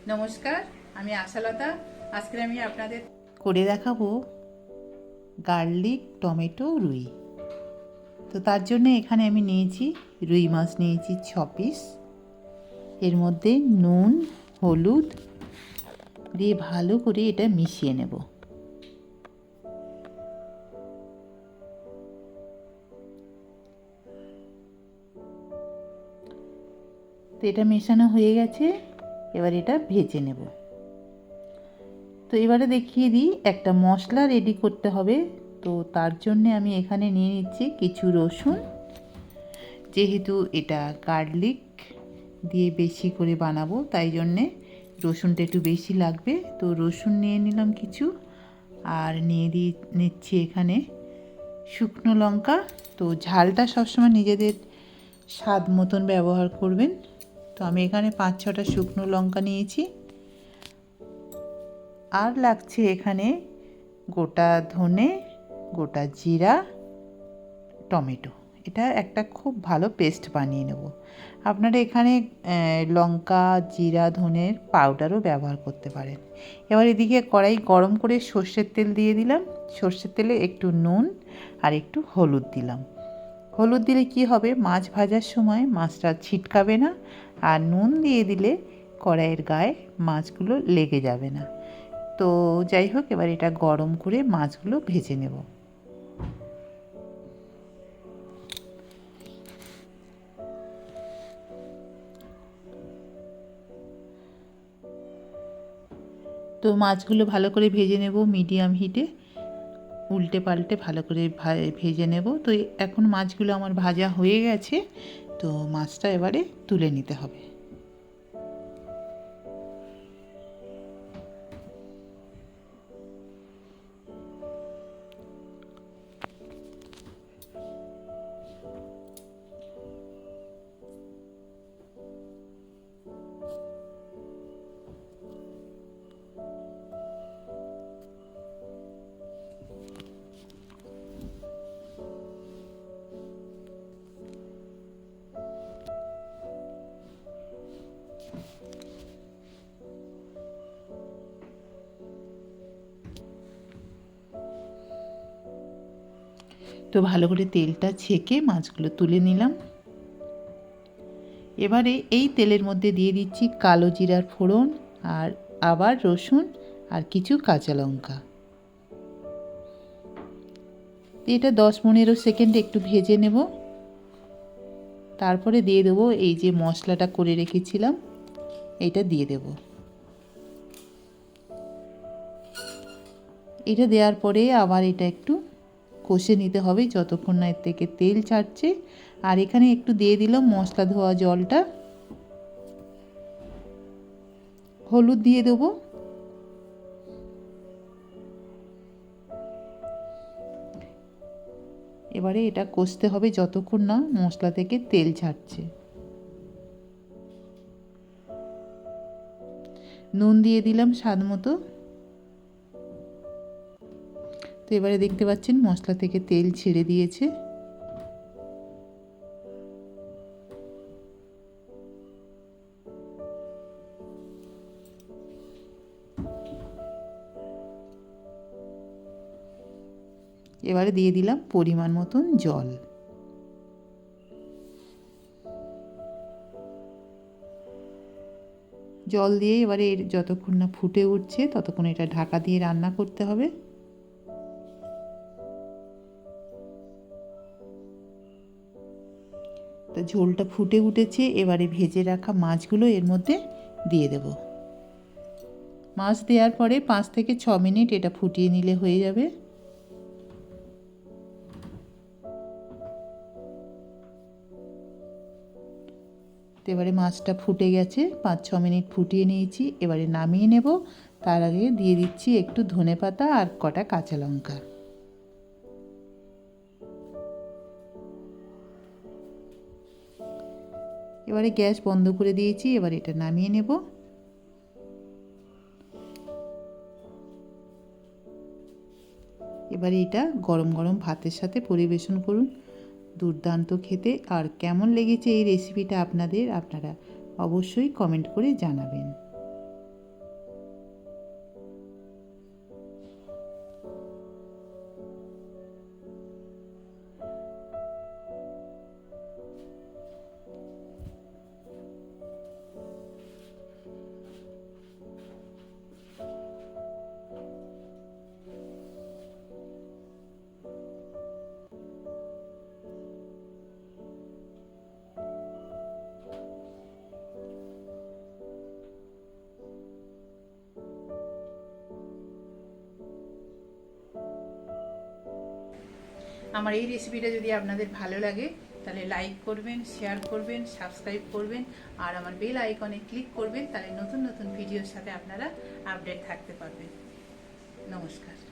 নমস্কার, আমি আশালতা। আজকে আমি আপনাদের করে দেখাবো গার্লিক টমেটো রুই। তো তার জন্য এখানে আমি নিয়েছি রুই মাছ, নিয়েছি 6 পিস। এর মধ্যে নুন, হলুদ দিয়ে ভালো করে এটা মিশিয়ে নেব। তো এটা মেশানো হয়ে গেছে, এবার এটা ভেজে নেব। তো এবারে দেখিয়ে দিই একটা মশলা রেডি করতে হবে। তো তার জন্য আমি এখানে নিয়ে নিচ্ছি কিছু রসুন। যেহেতু এটা গার্লিক দিয়ে বেশি করে বানাবো, তাই জন্যে রসুনটা একটু বেশি লাগবে। তো রসুন নিয়ে নিলাম কিছু, আর নিচ্ছি এখানে শুকনো লঙ্কা। তো ঝালটা সবসময় নিজেদের স্বাদ মতন ব্যবহার করবেন। তো আমি এখানে 5-6টা শুকনো লঙ্কা নিয়েছি। আর লাগছে এখানে গোটা ধনে, গোটা জিরা, টমেটো। এটা একটা খুব ভালো পেস্ট বানিয়ে নেব। আপনারা এখানে লঙ্কা, জিরা, ধনের পাউডারও ব্যবহার করতে পারেন। এবার এদিকে কড়াই গরম করে সর্ষের তেল দিয়ে দিলাম। সর্ষের তেলে একটু নুন আর একটু হলুদ দিলাম। হলুদ দিলে কি হবে, মাছ ভাজার সময় মাছটা ছিটকাবে না, আর নুন দিয়ে দিলে কড়াইয়ের গায়ে মাছগুলো লেগে যাবে না। তো যাই হোক, এবার এটা গরম করে মাছগুলো ভেজে নেব। তো মাছগুলো ভালো করে ভেজে নেব মিডিয়াম হিটে, উল্টে পাল্টে ভালো করে ভেজে নেব। তো এখন মাছগুলো আমার ভাজা হয়ে গেছে। তো মাছটা এবারে তুলে নিতে হবে। তো ভালো করে তেলটা ছেঁকে মাছগুলো তুলে নিলাম। এবারে এই তেলের মধ্যে দিয়ে দিচ্ছি কালো জিরার ফোড়ন, আর আবার রসুন আর কিছু কাঁচা লঙ্কা। এটা 10-15 সেকেন্ড একটু ভেজে নেব। তারপরে দিয়ে দেবো এই যে মশলাটা করে রেখেছিলাম, এটা দিয়ে দেব। এটা দেওয়ার পরে আবার এটা একটু কষে নিতে হবে যতক্ষণ না এর থেকে তেল ছাড়ছে। আর এখানে একটু দিয়ে দিলাম মশলা ধোয়া জলটা, হলুদ দিয়ে দেবো। এবারে এটা কষতে হবে যতক্ষণ না মশলা থেকে তেল ছাড়ছে। নুন দিয়ে দিলাম স্বাদ মতো। তো এবারে দেখতে পাচ্ছেন মশলা থেকে তেল ছেড়ে দিয়েছে। এবারে দিয়ে দিলাম পরিমাণ মতন জল। জল দিয়ে এবারে যতক্ষণ না ফুটে উঠছে ততক্ষণ এটা ঢাকা দিয়ে রান্না করতে হবে। তো ঝোলটা ফুটে উঠেছে, এবারে ভেজে রাখা মাছগুলো এর মধ্যে দিয়ে দেব। মাছ দেওয়ার পরে 5 থেকে 6 মিনিট এটা ফুটিয়ে নিলে হয়ে যাবে। তো এবারে মাছটা ফুটে গেছে, 5-6 মিনিট ফুটিয়ে নিয়েছি। এবারে নামিয়ে নেব। তার আগে দিয়ে দিচ্ছি একটু ধনেপাতা আর কটা কাঁচা লঙ্কা। এবারে গ্যাস বন্ধ করে দিয়েছি, এবার এটা নামিয়ে নেব। এবারে এটা গরম গরম ভাতের সাথে পরিবেশন করুন, দুর্দান্ত খেতে। আর কেমন লেগেছে এই রেসিপিটা আপনারা অবশ্যই কমেন্ট করে জানাবেন। আমার এই রেসিপিটা যদি আপনাদের ভালো লাগে তাহলে লাইক করবেন, শেয়ার করবেন, সাবস্ক্রাইব করবেন আর আমার বেল আইকনে ক্লিক করবেন, তাহলে নতুন নতুন ভিডিওর সাথে আপনারা আপডেট থাকতে পারবেন। নমস্কার।